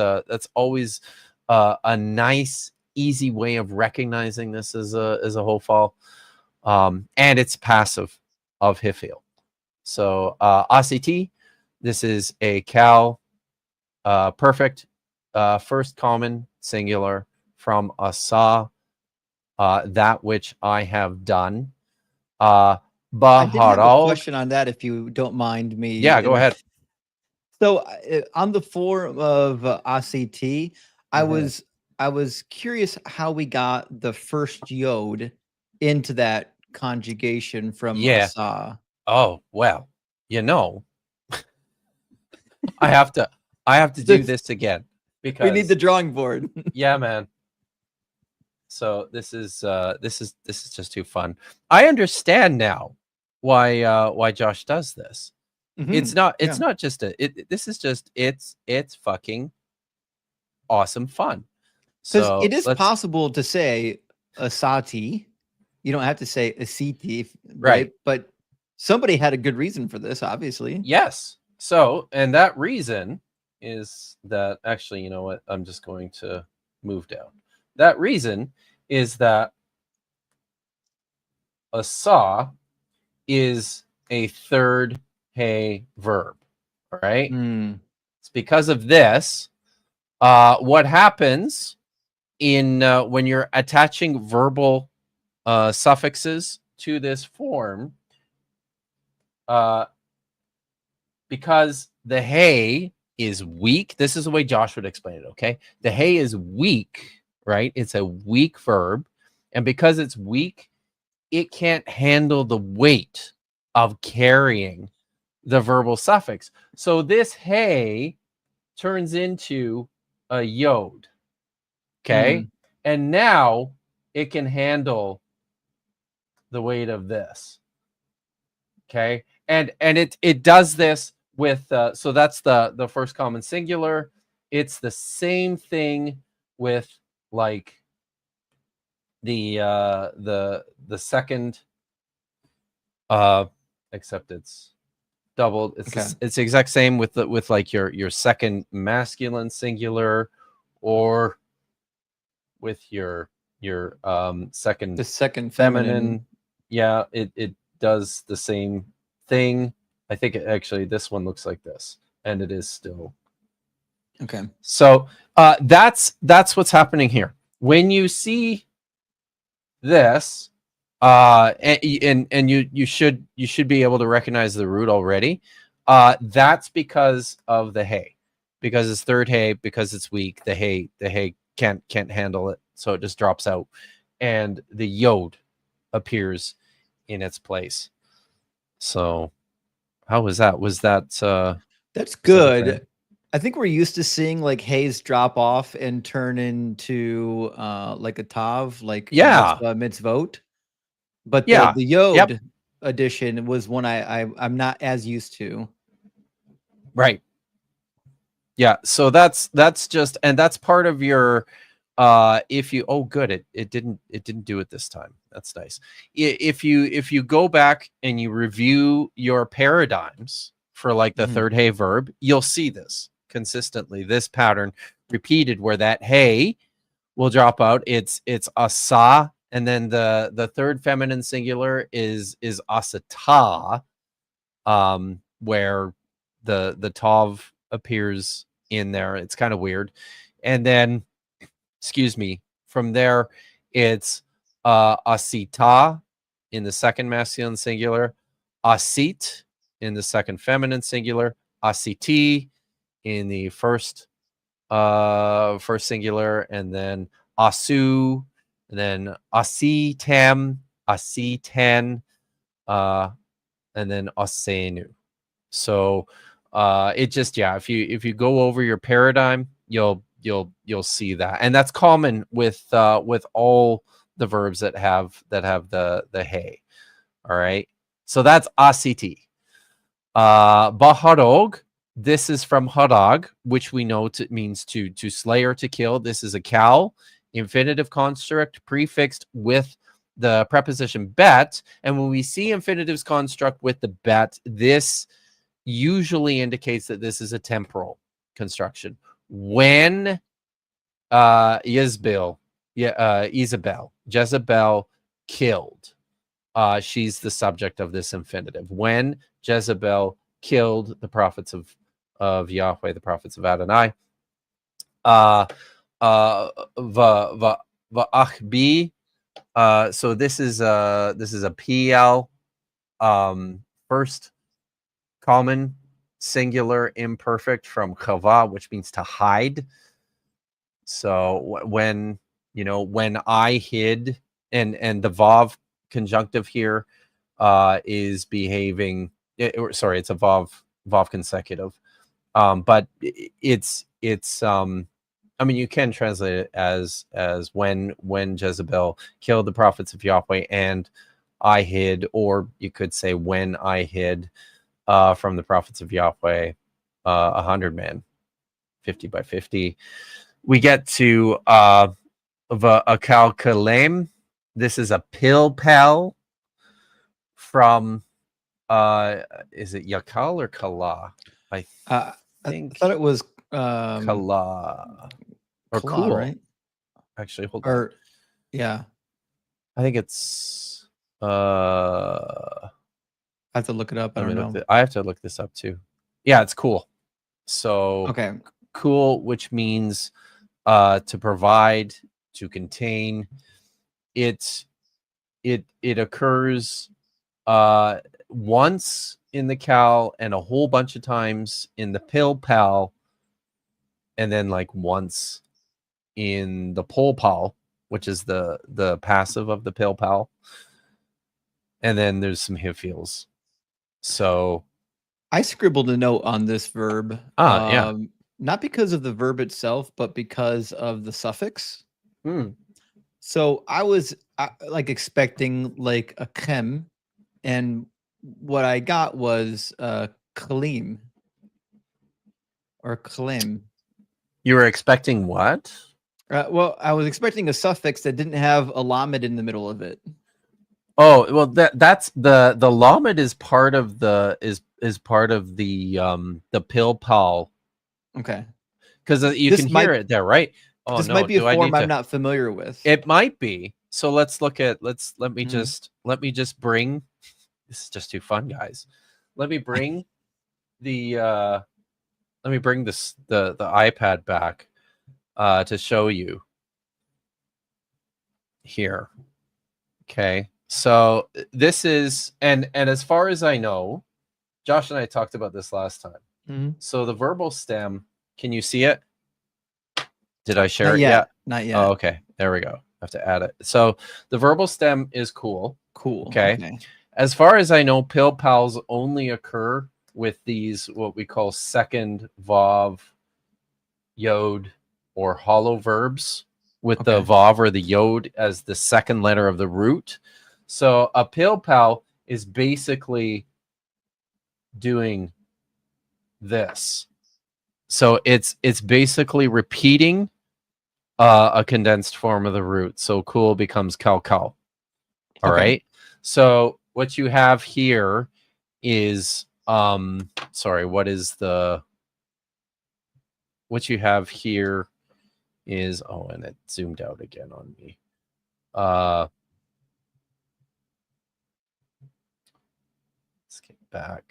always a nice, easy way of recognizing this as a whole fall. And it's passive of Hifil. So ACT, this is a Cal perfect first common singular from Asa, that which I have done. I did have a Baharal. question on that, if you don't mind me. Yeah, go ahead. So on the form of ACT, I was curious how we got the first yod into that conjugation from Asa. Oh, well, I have to do this again because we need the drawing board. Yeah, man. So this is just too fun. I understand now why Josh does this. Mhm. It's not just this is just it's fucking awesome fun. Because So it is possible to say Asati. You don't have to say Asiti, Right. But somebody had a good reason for this, obviously. Yes. So, and that reason is that actually, you know what? I'm just going to move down. That reason is that asa is a third hey verb. All right. It's because of this. What happens in when you're attaching verbal suffixes to this form, because the hey is weak. This is the way Josh would explain it. Okay. The hey is weak, right? It's a weak verb. And because it's weak, it can't handle the weight of carrying the verbal suffix. So this hey turns into a yod. Okay. And now it can handle the weight of this. Okay. And it does this with so that's the first common singular. It's the same thing with like the second except it's doubled. It's it's the exact same with like your second masculine singular, or with your second the second feminine. Yeah, it does the same thing. I think actually this one looks like this, and it is still okay. So that's what's happening here. When you see this, and you should be able to recognize the root already. That's because of the hay, because it's third hay, because it's weak. The hay can't handle it, so it just drops out, and the yod appears in its place. So how was that? Was that that's good? I think we're used to seeing like hays drop off and turn into like a tav, like mitzvot. But the yod addition was one I'm not as used to. Right. Yeah. So that's just, and that's part of your if you good, it didn't do it this time. That's nice. If you go back and you review your paradigms for like the third hey verb, you'll see this consistently, this pattern repeated, where that hey will drop out. It's asa, and then the third feminine singular is asata, where the tav appears in there. It's kind of weird. And then, excuse me, from there, it's asita in the second masculine singular, asit in the second feminine singular, asiti in the first singular, and then asu, and then asitem, asiten, and then asenu. So it just, yeah, if you go over your paradigm, you'll see that, and that's common with all the verbs that have the hey. All right, so that's asiti. Baharog, this is from harag, which we know means to slay or to kill. This is a cal infinitive construct prefixed with the preposition bet, and when we see infinitives construct with the bet, this usually indicates that this is a temporal construction. When Jezebel killed, she's the subject of this infinitive. When Jezebel killed the prophets of Yahweh, the prophets of Adonai, va'achbi. So this is a PL, first common singular imperfect from chava, which means to hide. So when I hid, and the vav conjunctive here is behaving. Sorry, it's a vav consecutive, but it's I mean, you can translate it as when Jezebel killed the prophets of Yahweh and I hid, or you could say when I hid from the prophets of Yahweh 100 men, 50 by 50. We get to a kalkalem. This is a pilpel from is it yakal or kala? I think I thought it was kala or kala, cool, right? Actually, hold on. Or yeah, I think it's I have to look it up. I don't know. I have to look this up too. Yeah, it's cool. So Okay, cool, which means to provide, to contain. It occurs once in the cal and a whole bunch of times in the pilpal, and then like once in the polpal, which is the passive of the pilpal, and then there's some hifils. So I scribbled a note on this verb. Yeah. Not because of the verb itself, but because of the suffix. Hmm. So I was like expecting like a chem, and what I got was kalim or kalim. You were expecting what? Well, I was expecting a suffix that didn't have a lamed in the middle of it. Oh, well, that's the lamed is part of the is part of the pilpal. Okay, because you can hear it there, right? Oh, this no, might be a do I form need to? I'm not familiar with. It might be. So let me just bring. This is just too fun, guys. Let me bring the the iPad back to show you here. Okay, so this is and as far as I know, Josh and I talked about this last time. Mm-hmm. So the verbal stem, can you see it? Did I share Not it yet? yet? Not yet. Oh, okay. There we go. I have to add it. So the verbal stem is cool. Cool. Okay. As far as I know, pilpals only occur with these what we call second vav, yod, or hollow verbs with the vav or the yod as the second letter of the root. So a pilpal is basically doing this. So it's basically repeating a condensed form of the root. So cool becomes kal. All right. So what you have here is sorry, what you have here is and it zoomed out again on me. Let's get back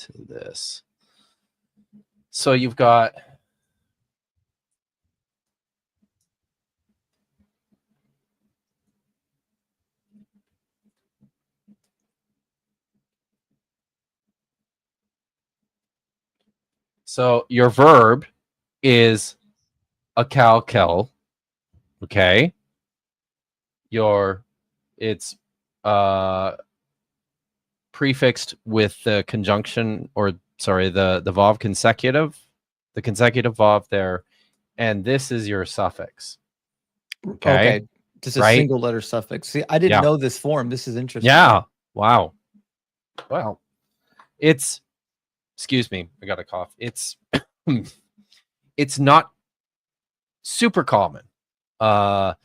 to this. So you've got so your verb is a cal. Okay. It's prefixed with the conjunction, or sorry, the vav consecutive, the consecutive vav there, and this is your suffix. Okay. Just a single letter suffix. See, I didn't know this form. This is interesting. Yeah. Wow. Well, it's, excuse me, I got a cough. It's it's not super common. But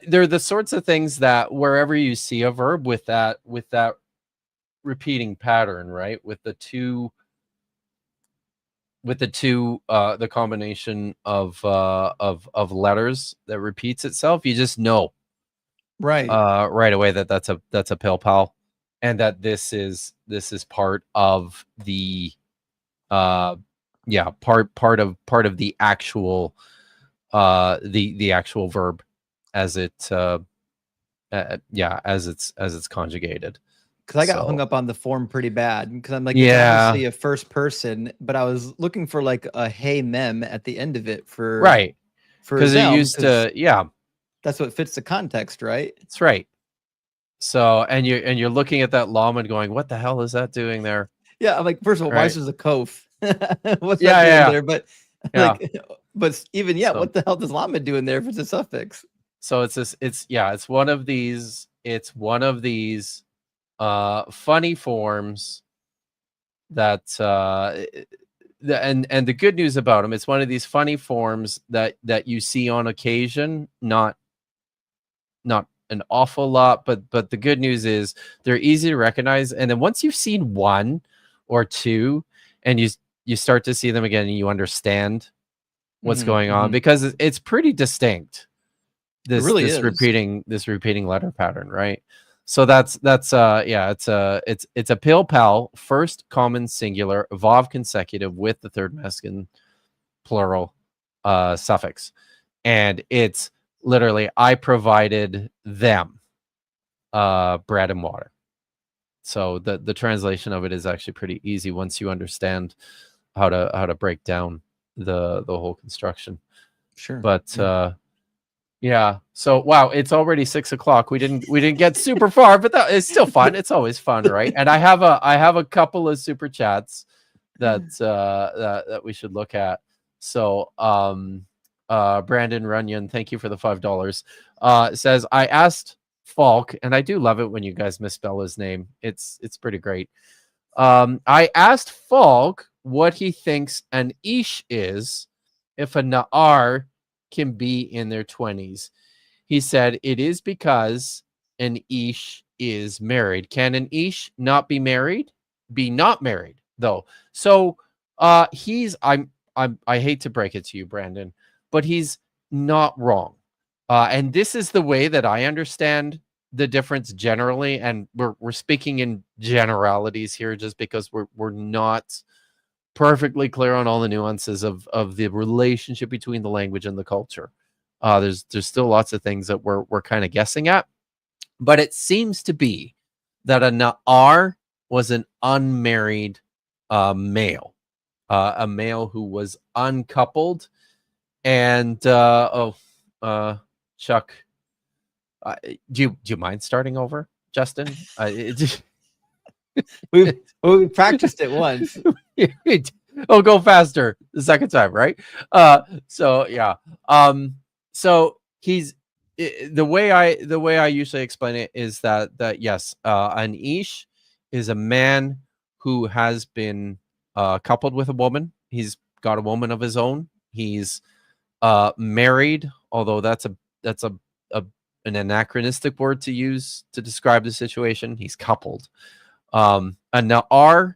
they're the sorts of things that wherever you see a verb with that repeating pattern, right? With the combination of letters that repeats itself, you just know right away that that's a pill pal, and that this is part of the part of the actual the actual verb as it as it's conjugated. Because I got hung up on the form pretty bad, because I'm like, it's obviously a first person, but I was looking for like a hey mem at the end of it for because it used to that's what fits the context, right? That's right. So and you're looking at that llama and going, what the hell is that doing there? Yeah, I'm like, first of all, why is there a kof? What's that doing there? But but even what the hell does llama doing there if it's a suffix? So it's one of these funny forms that and the good news about them, it's one of these funny forms that you see on occasion, not an awful lot, but the good news is they're easy to recognize, and then once you've seen one or two and you start to see them again and you understand what's going on, because it's pretty distinct, this repeating letter pattern, right? So that's it's a pill pal, first common singular, vav consecutive with the third masculine plural suffix, and it's literally, I provided them bread and water. So the translation of it is actually pretty easy once you understand how to break down the whole construction. Sure. But yeah. So wow, it's already 6 o'clock. We didn't get super far, but that is still fun. It's always fun, right? And I have a couple of super chats that we should look at. So Brandon Runyon, thank you for the $5. Says, I asked Falk, and I do love it when you guys misspell his name. It's pretty great. I asked Falk what he thinks an ish is if a na'ar can be in their 20s. He said it is because an ish is married. Can an ish not be married? Be not married though. So I hate to break it to you, Brandon, but he's not wrong. And this is the way that I understand the difference generally, and we're speaking in generalities here just because we're not perfectly clear on all the nuances of the relationship between the language and the culture. There's still lots of things that we're kind of guessing at, but it seems to be that a na'ar was an unmarried male, a male who was uncoupled. And Chuck, do you mind starting over, Justin? we practiced it once. Oh, go faster the second time, right? So yeah. So he's the way I usually explain it is that yes, an ish is a man who has been coupled with a woman. He's got a woman of his own. He's married, although that's an anachronistic word to use to describe the situation. He's coupled. A na'ar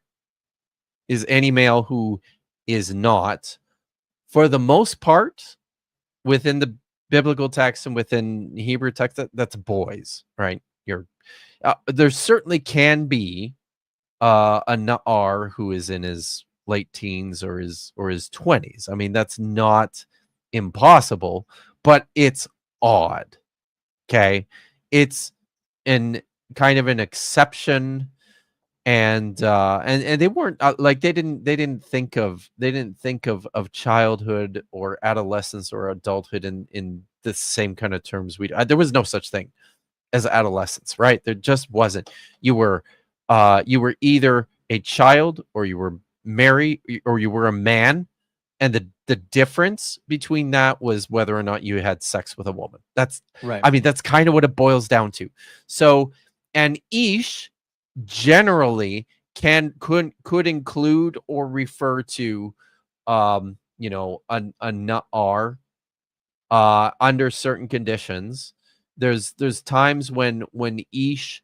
is any male who is not, for the most part, within the biblical text and within Hebrew text, that's boys, right? There certainly can be a Na'ar who is in his late teens or his 20s. I mean, that's not impossible, but it's odd. Okay, it's an kind of an exception, and they weren't like they didn't think of childhood or adolescence or adulthood in the same kind of terms we there was no such thing as adolescence, right? There just wasn't. You were either a child or you were married or you were a man, and the difference between that was whether or not you had sex with a woman. That's Right. I mean, that's kind of what it boils down to. So, and Ish generally could include or refer to you know, a Na'ar under certain conditions. There's times when Ish,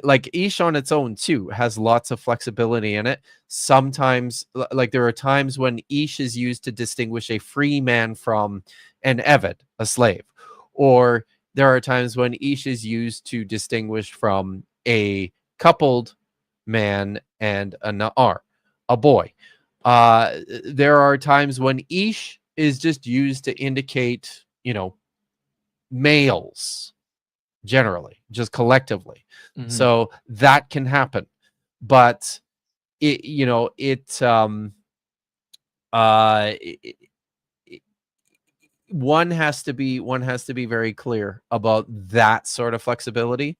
like Ish on its own too, has lots of flexibility in it. Sometimes, like there are times when Ish is used to distinguish a free man from an Eved, a slave, or there are times when Ish is used to distinguish from a coupled man and a Na'ar, a boy. There are times when Ish is just used to indicate, you know, males generally, just collectively. Mhm. So that can happen, but it, you know, one has to be very clear about that sort of flexibility.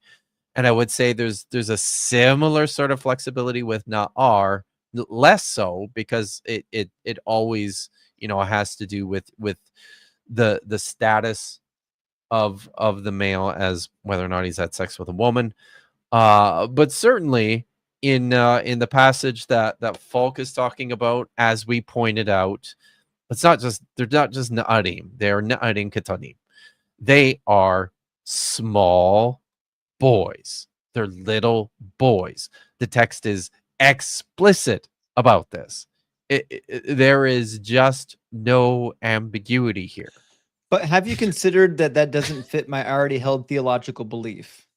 And I would say there's a similar sort of flexibility with Na'ar, less so because it always, you know, has to do with the status of the male as whether or not he's had sex with a woman. But certainly in the passage that Falk is talking about, as we pointed out, they're not just Na'arim, they're Na'arim Ketanim. They are small boys. They're little boys. The text is explicit about this. There is just no ambiguity here. But have you considered that doesn't fit my already held theological belief?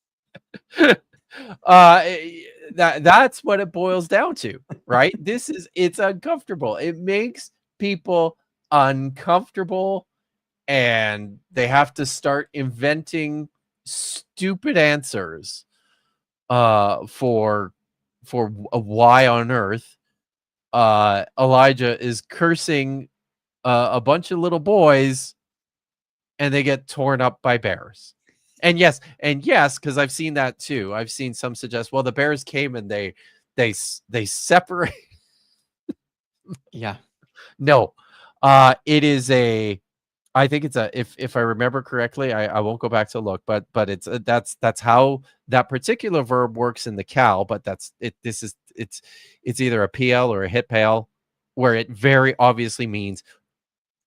That's what it boils down to, right? It's uncomfortable. It makes people uncomfortable, and they have to start inventing stupid answers for why on earth Elijah is cursing a bunch of little boys and they get torn up by bears. And yes, because I've seen that too. I've seen some suggest, well, the bears came and they separate. Yeah. No, it is I think it's if I remember correctly, I won't go back to look, but it's that's how that particular verb works in the Cal. But it's either a PL or a hit PL, where it very obviously means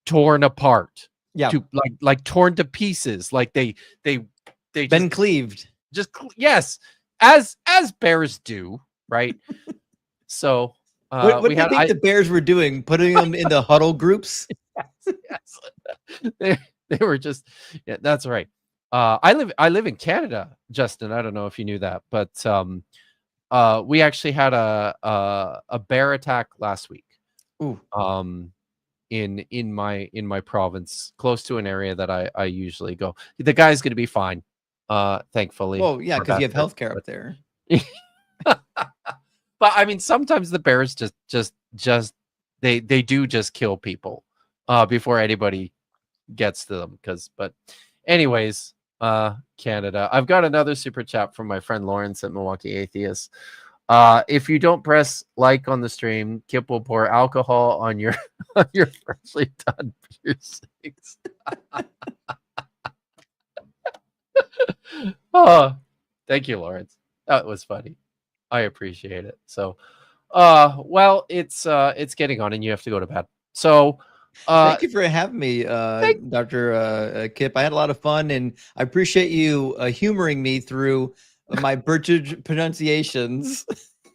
torn apart. Yeah. To like torn to pieces, like they been cleaved. Just yes, as bears do, right? So what do you think the bears were doing? Putting them in the huddle groups? Yes. They were just, yeah, that's right. I live in Canada, Justin. I don't know if you knew that, but we actually had a bear attack last week. Ooh. In my province, close to an area that I usually go. The guy's going to be fine, thankfully. Well, yeah, because you have healthcare up there. But I mean, sometimes the bears just they do just kill people before anybody gets to them. But anyways, Canada. I've got another super chat from my friend Lawrence at Milwaukee Atheist. If you don't press like on the stream, Kipp will pour alcohol on your freshly done piercings. Oh, thank you, Lawrence. That was funny. I appreciate it. So, well, it's getting on, and you have to go to bed. So, thank you for having me, Dr. Kipp. I had a lot of fun, and I appreciate you humoring me through my British pronunciations.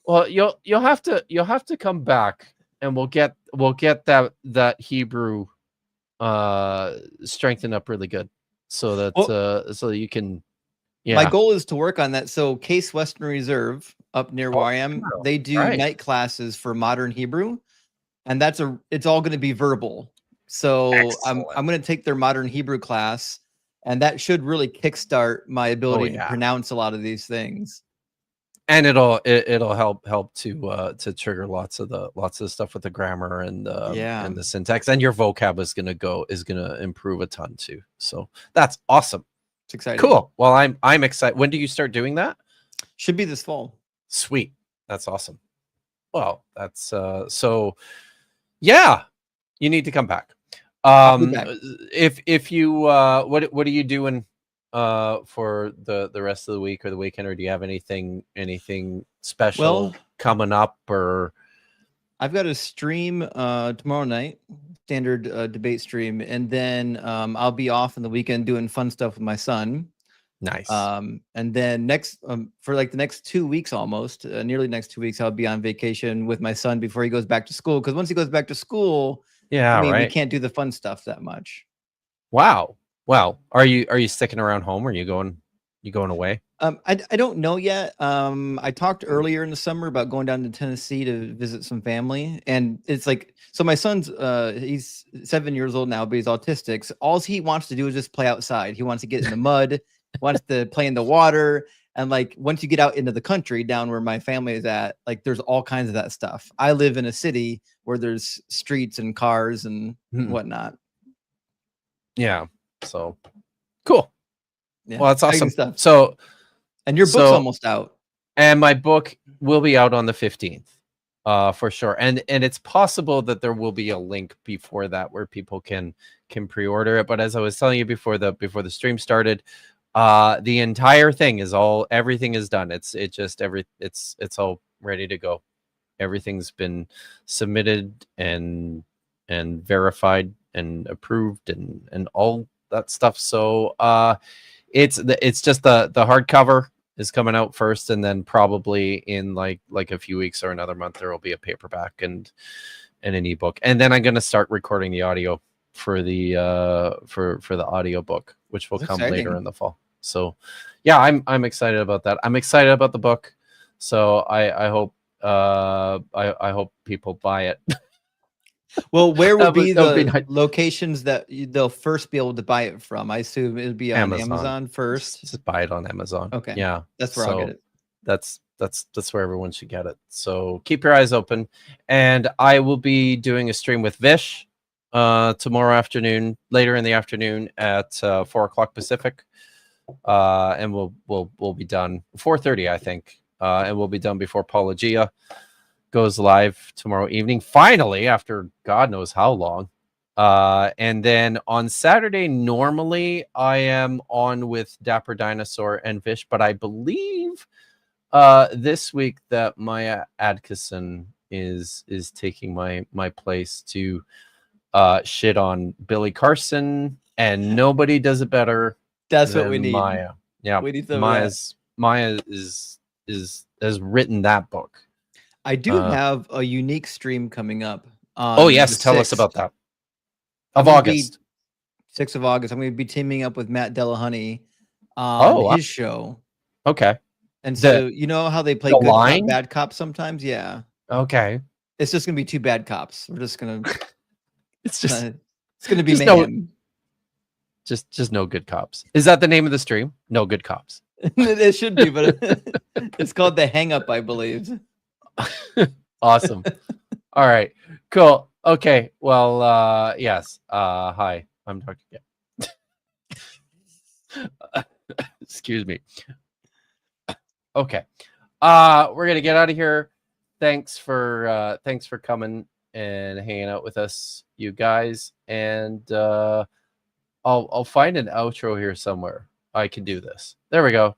Well, you'll have to come back, and we'll get that Hebrew strengthened up really good, so that so you can. Yeah. My goal is to work on that. So Case Western Reserve, up near where I am. They do Right. night classes for modern Hebrew, and it's all going to be verbal. So I'm going to take their modern Hebrew class, and that should really kickstart my ability to pronounce a lot of these things. And it'll help to trigger lots of the stuff with the grammar and the syntax, and your vocab is gonna improve a ton too. So that's awesome. It's exciting. Cool. Well, I'm excited. When do you start doing that? Should be this fall. Sweet. That's awesome. Well, that's so yeah, you need to come back. If you what are you doing for the rest of the week or the weekend, or do you have anything special coming up? Or I've got a stream tomorrow night, standard debate stream, and then I'll be off in the weekend doing fun stuff with my son. Nice. And then next for like the next 2 weeks, almost nearly next 2 weeks, I'll be on vacation with my son before he goes back to school, because once he goes back to school, we can't do the fun stuff that much. Wow. Well, are you sticking around home, or are you going away? I don't know yet. I talked earlier in the summer about going down to Tennessee to visit some family, and it's like, so my son's he's 7 years old now, but he's autistic. So all he wants to do is just play outside. He wants to get in the mud, wants to play in the water, and like once you get out into the country, down where my family is at, like there's all kinds of that stuff. I live in a city where there's streets and cars and whatnot. Yeah. So cool. Yeah, well, that's awesome stuff. So, and your book's almost out, and my book will be out on the 15th, for sure. And it's possible that there will be a link before that where people can pre-order it. But as I was telling you before the stream started, the entire thing is everything is done. It's all ready to go. Everything's been submitted and verified and approved and all that stuff. So it's just the hardcover is coming out first, and then probably in like a few weeks or another month there will be a paperback and an ebook, and then I'm going to start recording the audio for the audio book, which will come later in the fall. So yeah, I'm excited about that. I'm excited about the book, so I hope I hope people buy it. Well, where will be the locations that they'll first be able to buy it from? I assume it'll be on Amazon first. Just buy it on Amazon. Okay. Yeah. That's where I'll get it. That's where everyone should get it. So keep your eyes open. And I will be doing a stream with Vish tomorrow afternoon, later in the afternoon at 4:00 Pacific. And we'll be done 4:30, I think. And we'll be done before Apologia goes live tomorrow evening, finally, after God knows how long. And then on Saturday, normally I am on with Dapper Dinosaur and Vish, but I believe this week that Maya Adkisson is taking my place to shit on Billy Carson, and nobody does it better. That's what we need. Maya. Yeah, we need Maya has written that book. I do have a unique stream coming up. Oh yes, tell us about that. Of August, 6th of August. I'm going to be teaming up with Matt Delahunty on his show. Okay. And so you know how they play good cop, bad cop sometimes? Yeah. Okay. It's just going to be 2 bad cops. We're just going to. It's going to be mayhem. Just no good cops. Is that the name of the stream? No good cops. It should be, but it's called The Hang Up, I believe. Awesome. All right, cool. Okay, well, yes. Hi, I'm Dr. Excuse me. Okay, we're gonna get out of here. Thanks for coming and hanging out with us, you guys. And I'll find an outro here somewhere. I can do this. There we go.